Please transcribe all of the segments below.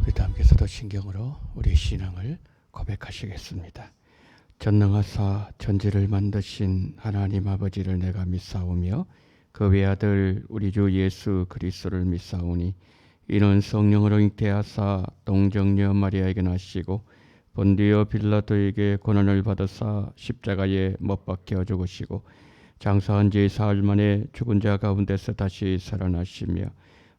우리도 함께 사도신경으로 우리 신앙을 고백하시겠습니다. 전능하사 천지를 만드신 하나님 아버지를 내가 믿사오며 그 외아들 우리 주 예수 그리스도를 믿사오니 이는 성령으로 잉태하사 동정녀 마리아에게 나시고 본디오 빌라도에게 고난을 받으사 십자가에 못 박혀 죽으시고 장사한 지 사흘 만에 죽은 자 가운데서 다시 살아나시며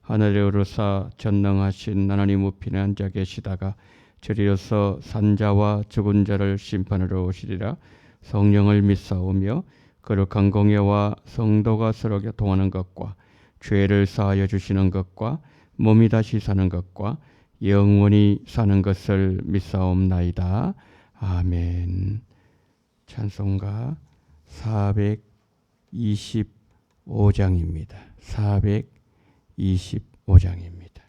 하늘에 오르사 전능하신 하나님 우편에 앉아 계시다가 저리로서 산자와 죽은 자를 심판하러 오시리라. 성령을 믿사오며 거룩한 공예와 성도가 서로 교통하는 것과 죄를 사하여 주시는 것과 몸이 다시 사는 것과 영원히 사는 것을 믿사옵나이다. 아멘. 찬송가 425장입니다. 425장입니다.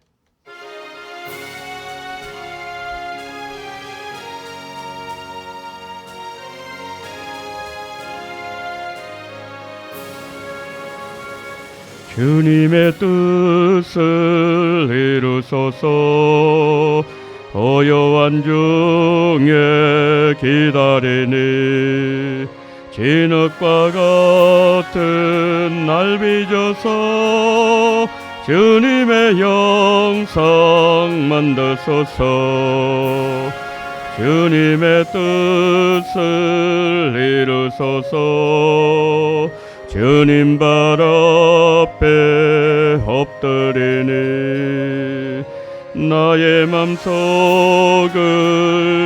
주님의 뜻을 이루소서. 고요한 중에 기다리니 진흙과 같은 날 빚어서 주님의 영상 만드소서. 주님의 뜻을 이루소서. 주님 발 앞에 엎드리니 나의 맘속을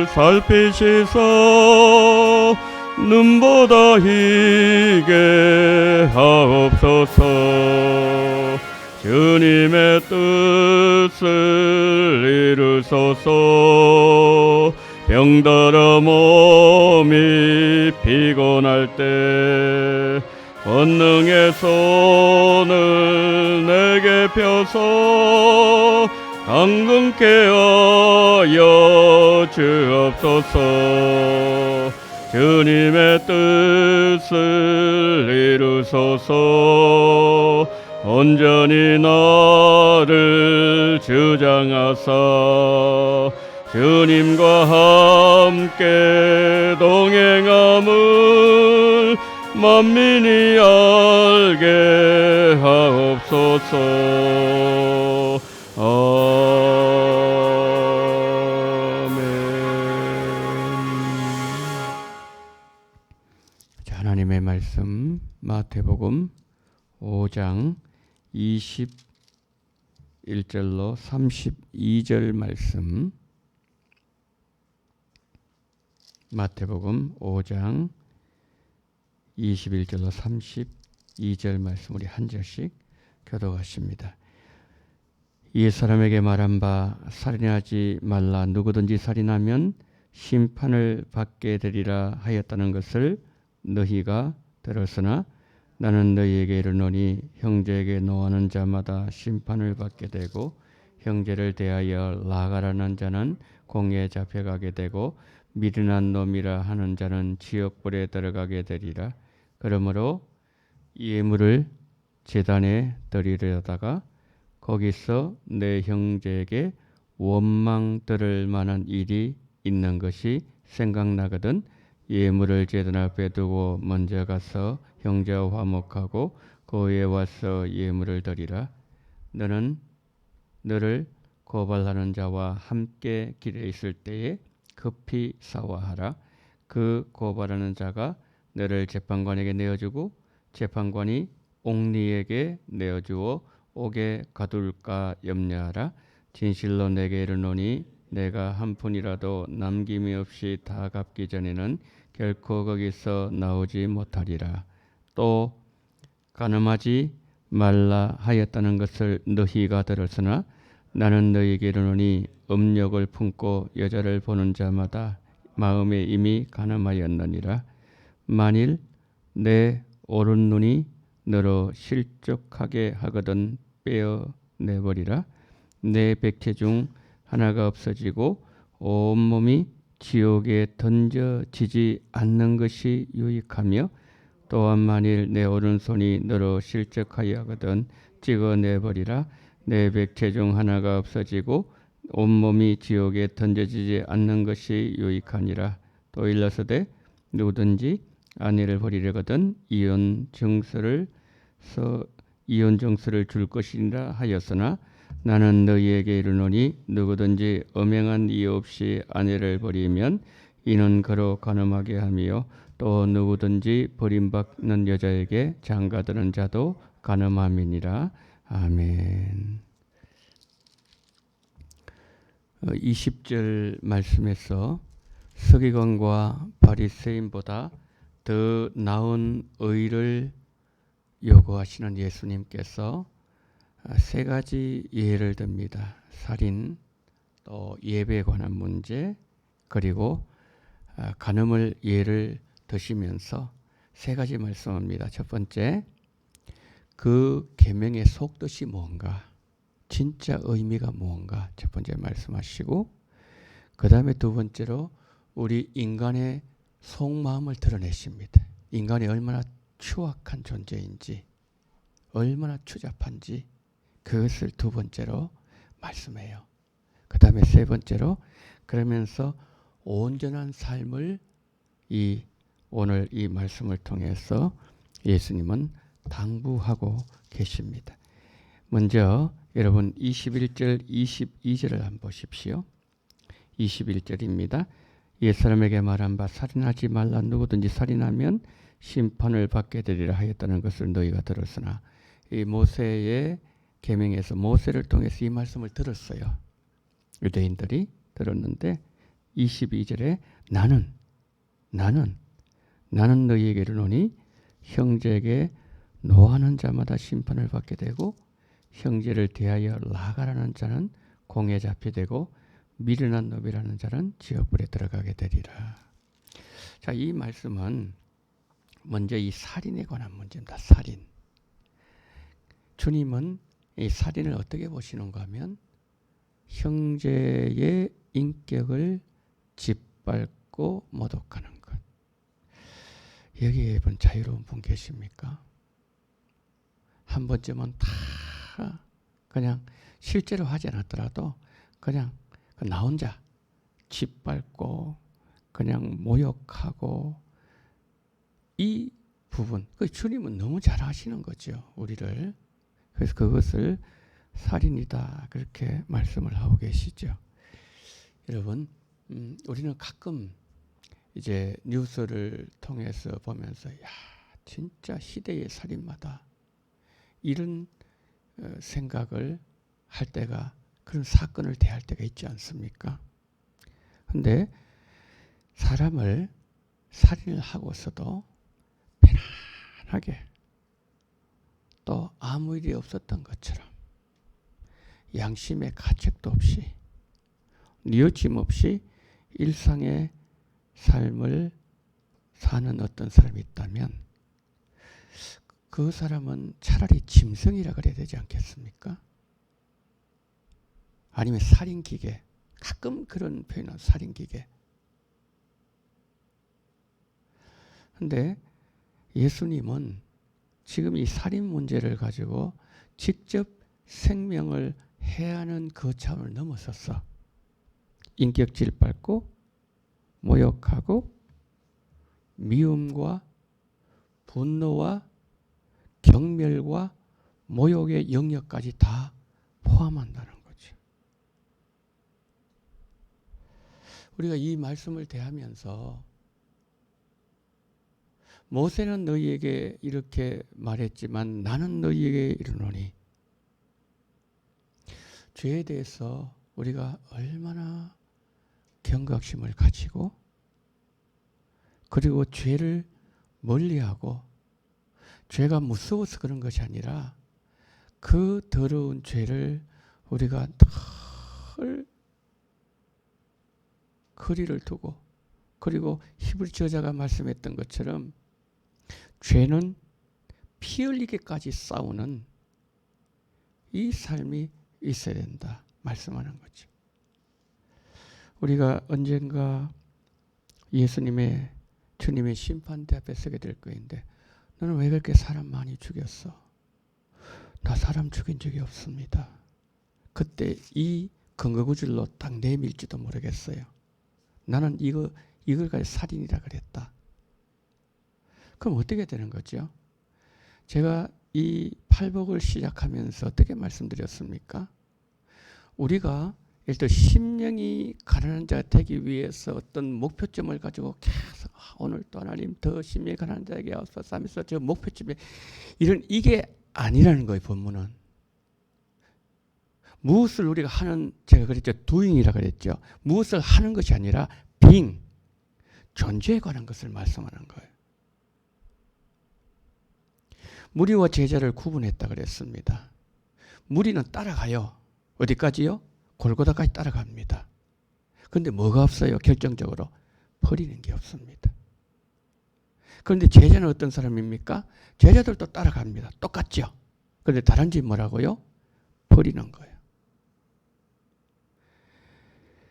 살피시사 눈보다 희게 하옵소서. 주님의 뜻을 이루소서. 병들어 몸이 피곤할 때 권능의 손을 내게 펴서 강건케 하여 주옵소서. 주님의 뜻을 이루소서. 온전히 나를 주장하사 주님과 함께 동행함을 만민이 알게 하옵소서. 아멘. 자, 하나님의 말씀 마태복음 5장 21절로 32절 말씀. 마태복음 5장 21절로 32절 말씀 우리 한 절씩 교독하십니다. 이 사람에게 말한 바 살인하지 말라. 누구든지 살인하면 심판을 받게 되리라 하였다는 것을 너희가 들었으나 나는 너희에게 이르노니 형제에게 노하는 자마다 심판을 받게 되고 형제를 대하여 나가라는 자는 공에 잡혀가게 되고 미련한 놈이라 하는 자는 지옥불에 들어가게 되리라. 그러므로 예물을 제단에 드리려다가 거기서 내 형제에게 원망 들을 만한 일이 있는 것이 생각나거든 예물을 제단 앞에 두고 먼저 가서 형제와 화목하고 그 후에 와서 예물을 드리라. 너는 너를 고발하는 자와 함께 길에 있을 때에 급히 사과하라. 그 고발하는 자가 너를 재판관에게 내어주고 재판관이 옥리에게 내어주어 옥에 가둘까 염려하라. 진실로 내게 이르노니 내가 한 푼이라도 남김이 없이 다 갚기 전에는 결코 거기서 나오지 못하리라. 또 간음하지 말라 하였다는 것을 너희가 들었으나 나는 너희에게 이르노니 음욕을 품고 여자를 보는 자마다 마음에 이미 간음하였느니라. 만일 내 오른 눈이 너로 실족하게 하거든 빼어내버리라. 내 백체 중 하나가 없어지고 온몸이 지옥에 던져지지 않는 것이 유익하며 또한 만일 내 오른손이 너로 실족하여 하거든 찍어내버리라. 내 백체 중 하나가 없어지고 온몸이 지옥에 던져지지 않는 것이 유익하니라. 또 일러서되 누구든지 아내를 버리려거든 이혼 정서를 줄 것이니라 하였으나 나는 너희에게 이르노니 누구든지 엄행한 이유 없이 아내를 버리면 이는 그로 간음하게 하며 또 누구든지 버림받는 여자에게 장가드는 자도 간음함이니라. 아멘. 20절 말씀에서 서기관과 바리새인보다 더 나은 의를 요구하시는 예수님께서 세 가지 예를 듭니다. 살인, 또 예배에 관한 문제, 그리고 간음을 예를 드시면서 세 가지 말씀합니다. 첫 번째, 그 계명의 속뜻이 뭔가, 진짜 의미가 뭔가 첫 번째 말씀하시고, 그 다음에 두 번째로 우리 인간의 속마음을 드러내십니다. 인간이 얼마나 추악한 존재인지, 얼마나 추잡한지 그것을 두 번째로 말씀해요. 그 다음에 세 번째로 그러면서 온전한 삶을 오늘 이 말씀을 통해서 예수님은 당부하고 계십니다. 먼저 여러분 21절 22절을 한번 보십시오. 21절입니다. 옛사람에게 말한 바 살인하지 말라. 누구든지 살인하면 심판을 받게 되리라 하였다는 것을 너희가 들었으나, 이 모세의 계명에서 모세를 통해서 이 말씀을 들었어요. 유대인들이 들었는데 22절에 나는 너희에게 이르노니 형제에게 노하는 자마다 심판을 받게 되고 형제를 대하여 나가라는 자는 공에 잡히되고 미련한 노비라는 자는 지옥불에 들어가게 되리라. 자, 이 말씀은 먼저 이 살인에 관한 문제입니다. 살인. 주님은 이 살인을 어떻게 보시는가 하면 형제의 인격을 짓밟고 모독하는 것. 여기에 본 자유로운 분 계십니까? 한 번쯤은 다 그냥 실제로 하지 않았더라도 그냥 나 혼자 짓밟고 그냥 모욕하고, 이 부분, 그 주님은 너무 잘 아시는 거죠, 우리를. 그래서 그것을 살인이다 그렇게 말씀을 하고 계시죠. 여러분, 우리는 가끔 이제 뉴스를 통해서 보면서 야, 진짜 시대의 살인마다 이런 생각을 할 때가, 그런 사건을 대할 때가 있지 않습니까? 근데 사람을 살인을 하고서도 편안하게 또 아무 일이 없었던 것처럼 양심의 가책도 없이 뉘어짐 없이 일상의 삶을 사는 어떤 사람이 있다면 그 사람은 차라리 짐승이라 그래야 되지 않겠습니까? 아니면 살인기계, 가끔 그런 표현은 살인기계. 근데 예수님은 지금 이 살인 문제를 가지고 직접 생명을 해하는 그 차원을 넘어섰어. 인격 짓밟고 모욕하고 미움과 분노와 경멸과 모욕의 영역까지 다 포함한다는 거죠. 우리가 이 말씀을 대하면서 모세는 너희에게 이렇게 말했지만 나는 너희에게 이르노니, 죄에 대해서 우리가 얼마나 경각심을 가지고 그리고 죄를 멀리하고, 죄가 무서워서 그런 것이 아니라 그 더러운 죄를 우리가 늘 거리를 두고, 그리고 히브리 저자가 말씀했던 것처럼 죄는 피 흘리기까지 싸우는 이 삶이 있어야 된다 말씀하는 거죠. 우리가 언젠가 주님의 심판대 앞에 서게 될 거인데, 너는 왜 그렇게 사람 많이 죽였어? 나 사람 죽인 적이 없습니다. 그때 이 근거구절로 딱 내밀지도 모르겠어요. 나는 이걸 가지고 살인이라 그랬다. 그럼 어떻게 되는 거죠? 제가 이 팔복을 시작하면서 어떻게 말씀드렸습니까? 우리가 예를 들어 심령이 가난한 자가 되기 위해서 어떤 목표점을 가지고 계속 오늘 또 하나님 더 심령이 가난한 자에게 하옵소서 하면서 저 목표점에 이게 아니라는 거예요. 본문은. 무엇을 우리가 하는, 제가 그랬죠. doing이라 그랬죠. 무엇을 하는 것이 아니라 being, 존재에 관한 것을 말씀하는 거예요. 무리와 제자를 구분했다 그랬습니다. 무리는 따라가요. 어디까지요? 골고다까지 따라갑니다. 그런데 뭐가 없어요? 결정적으로 버리는 게 없습니다. 그런데 제자는 어떤 사람입니까? 제자들도 따라갑니다. 똑같죠? 그런데 다른 점이 뭐라고요? 버리는 거예요.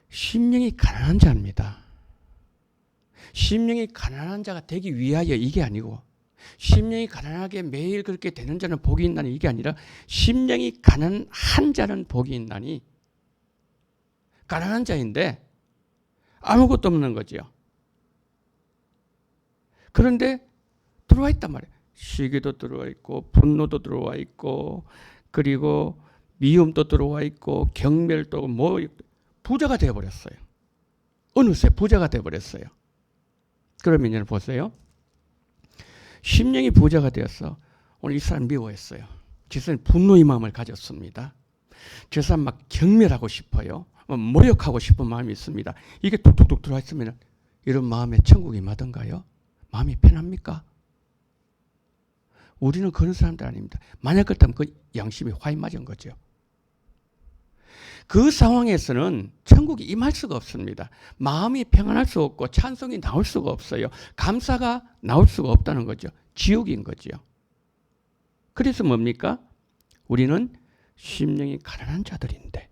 심령이 가난한 자입니다. 심령이 가난한 자가 되기 위하여 이게 아니고, 심령이 가난하게 매일 그렇게 되는 자는 복이 있나니 이게 아니라, 심령이 가난한 자는 복이 있나니, 가난한 자인데 아무것도 없는 거죠. 그런데 들어와 있단 말이에요. 시기도 들어와 있고, 분노도 들어와 있고, 그리고 미움도 들어와 있고, 경멸도 부자가 되어버렸어요. 어느새 부자가 되어버렸어요. 그러면 이제 보세요. 심령이 부자가 되어서 오늘 이 사람 미워했어요. 저 사람 분노의 마음을 가졌습니다. 저 사람 막 경멸하고 싶어요. 모욕하고 싶은 마음이 있습니다. 이게 뚝뚝뚝 들어와 있으면 이런 마음에 천국이 임하던가요? 마음이 편합니까? 우리는 그런 사람들 아닙니다. 만약 그렇다면 그 양심이 화이 맞은 거죠. 그 상황에서는 천국이 임할 수가 없습니다. 마음이 평안할 수 없고 찬송이 나올 수가 없어요. 감사가 나올 수가 없다는 거죠. 지옥인 거죠. 그래서 뭡니까? 우리는 심령이 가난한 자들인데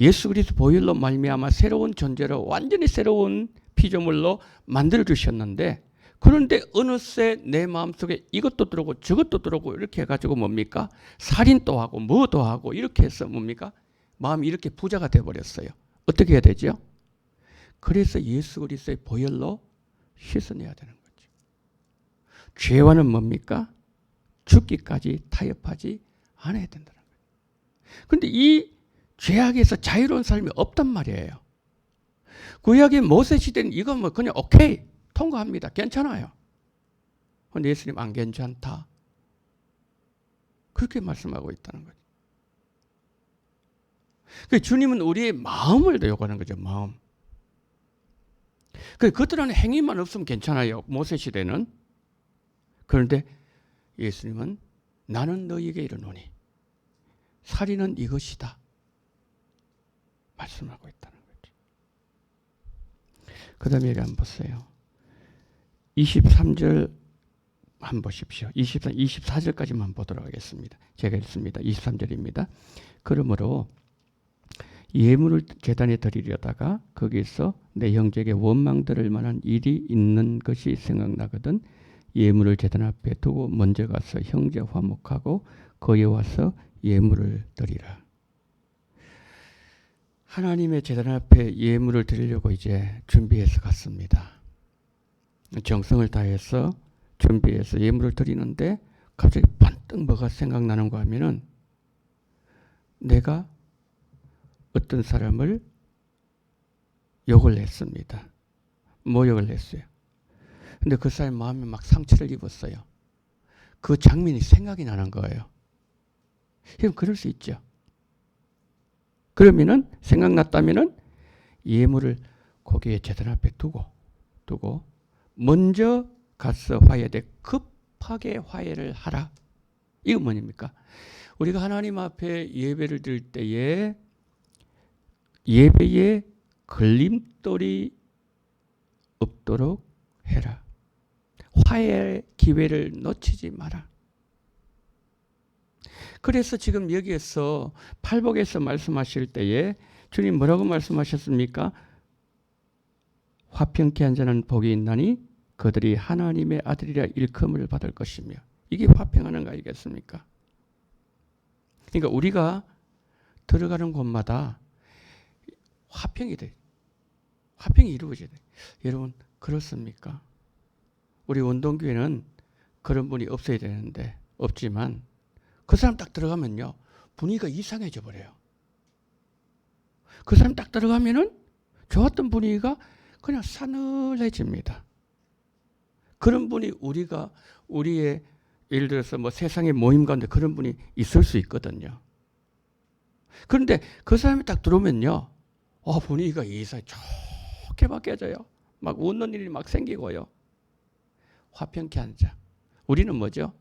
예수 그리스도 보혈로 말미암아 새로운 존재로 완전히 새로운 피조물로 만들어 주셨는데, 그런데 어느새 내 마음속에 이것도 들어오고 저것도 들어오고 이렇게 해가지고 뭡니까? 살인도 하고 뭐도 하고 이렇게 해서 뭡니까? 마음이 이렇게 부자가 되어버렸어요. 어떻게 해야 되죠? 그래서 예수 그리스도의 보혈로 씻어내야 되는 거죠. 죄와는 뭡니까? 죽기까지 타협하지 않아야 된다는 거예요. 그런데 이 죄악에서 자유로운 삶이 없단 말이에요. 구약의 모세 시대는 이거 뭐 그냥 오케이 통과합니다. 괜찮아요. 그런데 예수님 안 괜찮다. 그렇게 말씀하고 있다는 거죠. 주님은 우리의 마음을 요구하는 거죠. 마음. 그들은 행위만 없으면 괜찮아요. 모세 시대는. 그런데 예수님은 나는 너희에게 이르노니 살인은 이것이다. 말씀하고 있다는 거죠. 그 다음에 여기 한번 보세요. 23절 한번 보십시오. 24절까지만 보도록 하겠습니다. 제가 읽습니다. 23절입니다. 그러므로 예물을 제단에 드리려다가 거기서 내 형제에게 원망 들을 만한 일이 있는 것이 생각나거든 예물을 제단 앞에 두고 먼저 가서 형제 화목하고 거기에 와서 예물을 드리라. 하나님의 제단 앞에 예물을 드리려고 이제 준비해서 갔습니다. 정성을 다해서 준비해서 예물을 드리는데 갑자기 번뜩 뭐가 생각나는가 하면은 내가 어떤 사람을 욕을 했습니다. 모욕을 했어요. 근데 그 사람 마음에 막 상처를 입었어요. 그 장면이 생각이 나는 거예요. 그럼 그럴 수 있죠. 그러면은 생각났다면은 예물을 거기에 제단 앞에 두고 먼저 가서 화해되 급하게 화해를 하라. 이거 뭐입니까? 우리가 하나님 앞에 예배를 드릴 때에 예배에 걸림돌이 없도록 해라. 화해의 기회를 놓치지 마라. 그래서 지금 여기에서 팔복에서 말씀하실 때에 주님 뭐라고 말씀하셨습니까? 화평케 한 자는 복이 있나니 그들이 하나님의 아들이라 일컬음을 받을 것이며, 이게 화평하는 거 아니겠습니까? 그러니까 우리가 들어가는 곳마다 화평이 돼. 화평이 이루어져야 돼. 여러분 그렇습니까? 우리 원동교회는 그런 분이 없어야 되는데 없지만 그 사람 딱 들어가면요. 분위기가 이상해져 버려요. 그 사람 딱 들어가면은 좋았던 분위기가 그냥 싸늘해집니다. 그런 분이 우리의 예를 들어서 뭐 세상의 모임 가운데 그런 분이 있을 수 있거든요. 그런데 그 사람이 딱 들어오면요. 분위기가 이상하게 좋게 바뀌어져요. 막 웃는 일이 막 생기고요. 화평케 앉아. 우리는 뭐죠?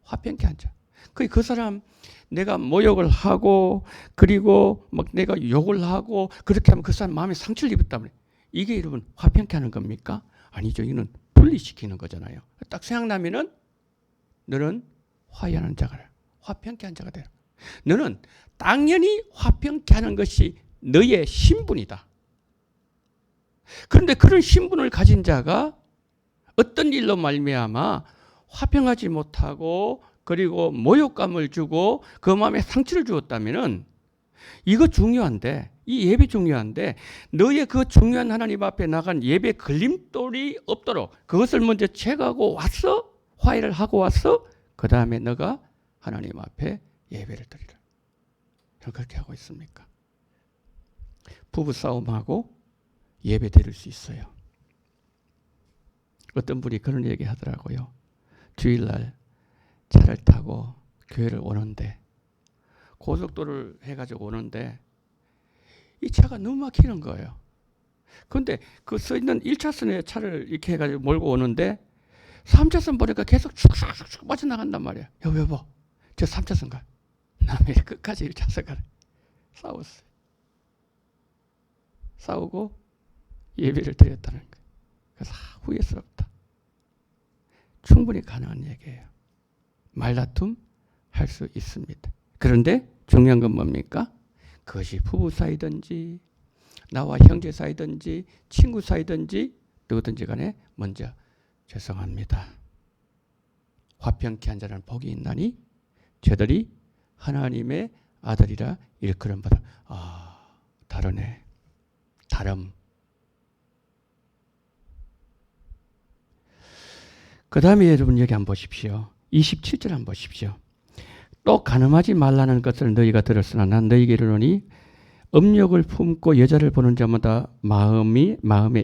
화평케 앉아. 그 사람 내가 모욕을 하고 그리고 막 내가 욕을 하고 그렇게 하면 그 사람 마음에 상처를 입었다면 이게 여러분 화평케 하는 겁니까? 아니죠. 이거는 분리시키는 거잖아요. 딱 생각나면은 너는 화해하는 자가 되라. 화평케 한 자가 되라. 너는 당연히 화평케 하는 것이 너의 신분이다. 그런데 그런 신분을 가진 자가 어떤 일로 말미암아 화평하지 못하고 그리고 모욕감을 주고 그 마음에 상처를 주었다면은 이거 중요한데 이 예배 중요한데 너의 그 중요한 하나님 앞에 나간 예배 걸림돌이 없도록 그것을 먼저 체크하고 왔어 화해를 하고 왔어 그 다음에 너가 하나님 앞에 예배를 드리라. 저는 그렇게 하고 있습니까? 부부싸움하고 예배 드릴 수 있어요. 어떤 분이 그런 얘기 하더라고요. 주일날 차를 타고 교회를 오는데 고속도로를 해가지고 오는데 이 차가 너무 막히는 거예요. 그런데 그 서 있는 1차선에 차를 이렇게 해가지고 몰고 오는데 3차선 보니까 계속 쭉쭉쭉 빠져나간단 말이에요. 여보, 저 3차선 가. 남이 끝까지 1차선 가래. 싸웠어요. 싸우고 예배를 드렸다는 거예요. 그래서 후회스럽다. 충분히 가능한 얘기예요. 말다툼 할 수 있습니다. 그런데 중요한 건 뭡니까? 그것이 부부 사이든지 나와 형제 사이든지 친구 사이든지 누구든지 간에 먼저 죄송합니다. 화평케 한 자는 복이 있나니 저들이 하나님의 아들이라 일컬음 받아. 다르네. 다름. 그 다음에 여러분 여기 한번 보십시오. 27절 한번 보십시오. 또 간음하지 말라는 것을 너희가 들었으나 난 너희에게 이르노니 음욕을 품고 여자를 보는 자마다 마음에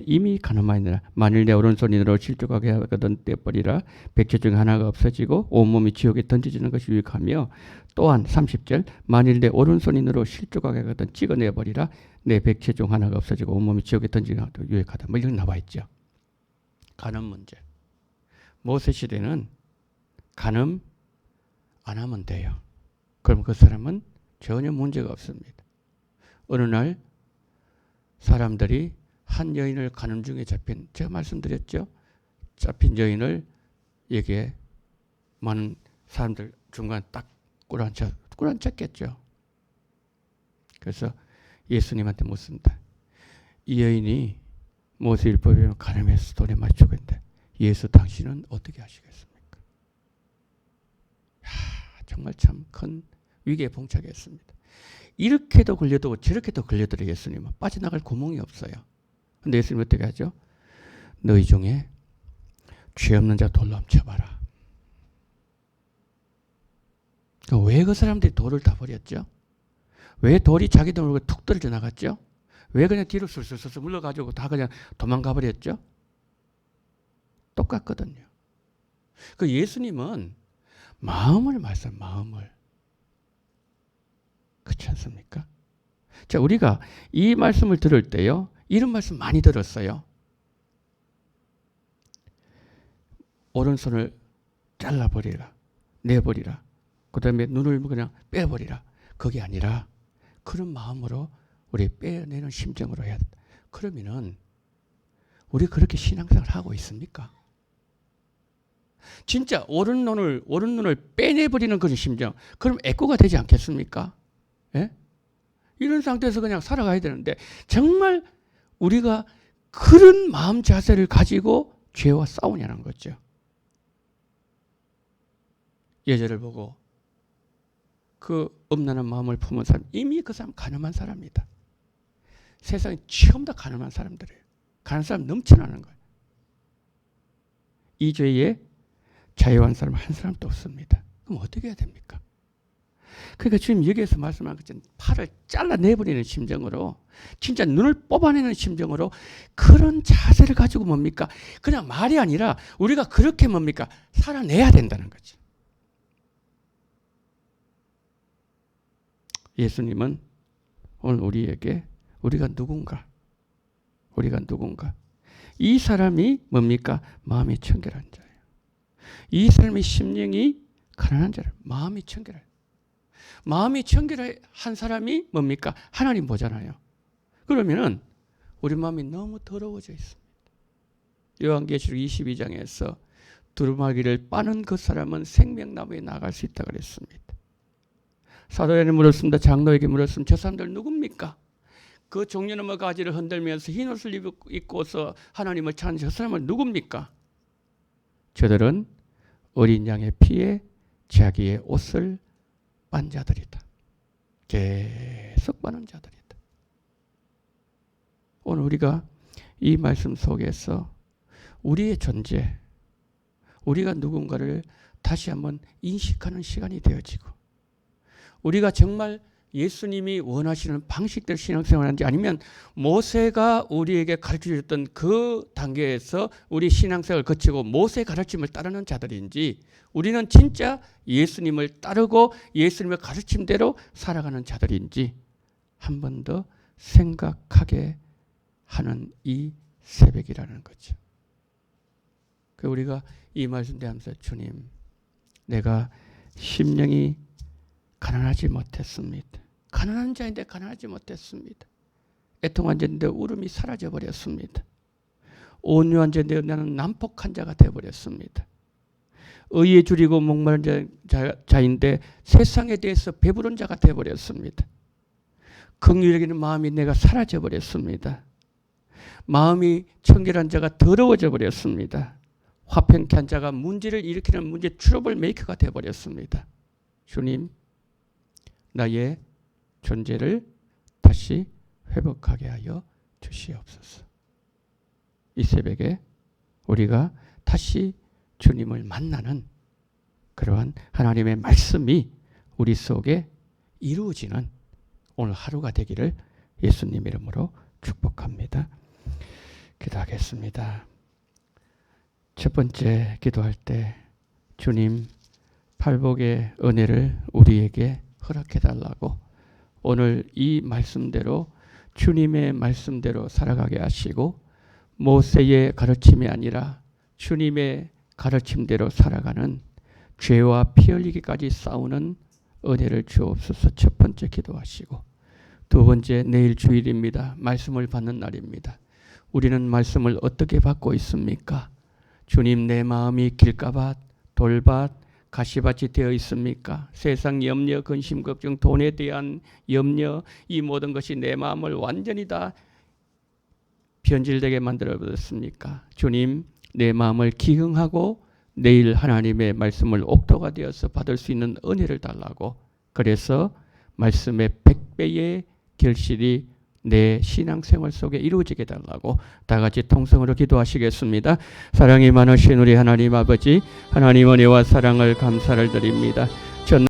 이미 간음하니라. 만일 내 오른손으로 실족하게 하거든 떼버리라. 백체 중 하나가 없어지고 온몸이 지옥에 던져지는 것이 유익하며 또한 30절 만일 내 오른손으로 실족하게 하거든 찍어내버리라. 내 백체 중 하나가 없어지고 온몸이 지옥에 던지는 것도 유익하다. 뭐 이런 나와 있죠. 간음 문제. 모세 시대는 간음 안 하면 돼요. 그럼 그 사람은 전혀 문제가 없습니다. 어느 날 사람들이 한 여인을 간음 중에 잡힌, 제가 말씀드렸죠. 잡힌 여인을 여기에 많은 사람들 중간 딱 꿇어앉혔겠죠. 그래서 예수님한테 묻습니다. 이 여인이 모세율법에 보면 간음해서 돌에 맞추고 있는데 예수 당신은 어떻게 하시겠습니까? 정말 참 큰 위기에 봉착했습니다. 이렇게도 걸려도 저렇게도 걸려도 예수님은 빠져나갈 구멍이 없어요. 근데 예수님 어떻게 하죠? 너희 중에 죄 없는 자 돌로 쳐봐라. 왜 그 사람들이 돌을 다 버렸죠? 왜 돌이 자기들 얼굴에 툭 떨어져 나갔죠? 왜 그냥 뒤로 슬슬슬 물러가지고 다 그냥 도망가 버렸죠? 똑같거든요. 그 예수님은 마음을 그렇지 않습니까? 자, 우리가 이 말씀을 들을 때요. 이런 말씀 많이 들었어요. 오른손을 잘라버리라. 내버리라. 그 다음에 눈을 그냥 빼버리라. 그게 아니라 그런 마음으로 우리 빼내는 심정으로 해야 된다. 그러면은 우리 그렇게 신앙생활을 하고 있습니까? 진짜 오른 눈을 빼내버리는 그런 심정. 그럼 애꾸가 되지 않겠습니까? 예? 이런 상태에서 그냥 살아가야 되는데 정말 우리가 그런 마음 자세를 가지고 죄와 싸우냐는 거죠. 여자를 보고 그 엄난한 마음을 품은 사람, 이미 그 사람 가늠한 사람이다. 세상에 처음 다 가늠한 사람들이에요. 가는 사람 넘쳐나는 거예요. 이 죄에 자유한 사람 한 사람도 없습니다. 그럼 어떻게 해야 됩니까? 그러니까 지금 여기에서 말씀한 것처럼 팔을 잘라내버리는 심정으로, 진짜 눈을 뽑아내는 심정으로 그런 자세를 가지고 뭡니까? 그냥 말이 아니라 우리가 그렇게 뭡니까? 살아내야 된다는 거지. 예수님은 오늘 우리에게 우리가 누군가 이 사람이 뭡니까? 마음이 청결한 자예요. 이 사람의 심령이 가난한 자예요. 마음이 청결해요. 마음이 청결한 사람이 뭡니까? 하나님 보잖아요. 그러면은 우리 마음이 너무 더러워져 있습니다. 요한계시록 22장에서 두루마기를 빠는 그 사람은 생명나무에 나갈 수 있다고 그랬습니다. 사도에게 물었습니다. 장로에게 물었습니다. 저 사람들 누굽니까? 그 종려나무 가지를 흔들면서 흰 옷을 입고서 하나님을 찾는 저 사람은 누굽니까? 저들은 어린 양의 피에 자기의 옷을 빤 자들이다. 계속 빠는 자들이다. 오늘 우리가 이 말씀 속에서 우리의 존재, 우리가 누군가를 다시 한번 인식하는 시간이 되어지고, 우리가 정말 예수님이 원하시는 방식대로 신앙생활하는지, 아니면 모세가 우리에게 가르쳐줬던 그 단계에서 우리 신앙생활을 거치고 모세의 가르침을 따르는 자들인지, 우리는 진짜 예수님을 따르고 예수님의 가르침대로 살아가는 자들인지 한 번 더 생각하게 하는 이 새벽이라는 거죠. 우리가 이 말씀 대하면서 주님, 내가 심령이 가난하지 못했습니다. 가난한 자인데 가난하지 못했습니다. 애통한 자인데 울음이 사라져 버렸습니다. 온유한 자인데 나는 난폭한 자가 되어버렸습니다. 의에 줄이고 목마른 자인데 세상에 대해서 배부른 자가 되어버렸습니다. 긍휼히 여기는 마음이 내가 사라져 버렸습니다. 마음이 청결한 자가 더러워져 버렸습니다. 화평케 한 자가 문제를 일으키는 문제 트러블 메이커가 되어버렸습니다. 주님, 나의 존재를 다시 회복하게 하여 주시옵소서. 이 새벽에 우리가 다시 주님을 만나는 그러한 하나님의 말씀이 우리 속에 이루어지는 오늘 하루가 되기를 예수님 이름으로 축복합니다. 기도하겠습니다. 첫 번째 기도할 때 주님 팔복의 은혜를 우리에게 허락해달라고, 오늘 이 말씀대로 주님의 말씀대로 살아가게 하시고 모세의 가르침이 아니라 주님의 가르침대로 살아가는 죄와 피 흘리기까지 싸우는 은혜를 주옵소서. 첫 번째 기도하시고, 두 번째, 내일 주일입니다. 말씀을 받는 날입니다. 우리는 말씀을 어떻게 받고 있습니까? 주님, 내 마음이 길가밭, 돌밭, 가시밭이 되어 있습니까? 세상 염려, 근심, 걱정, 돈에 대한 염려, 이 모든 것이 내 마음을 완전히 다 변질되게 만들어 버렸습니까? 주님, 내 마음을 기흥하고 내일 하나님의 말씀을 옥토가 되어서 받을 수 있는 은혜를 달라고, 그래서 말씀의 100배의 결실이 내 신앙생활 속에 이루어지게 달라고 다 같이 통성으로 기도하시겠습니다. 사랑이 많으신 우리 하나님 아버지, 하나님 은혜와 사랑을 감사를 드립니다.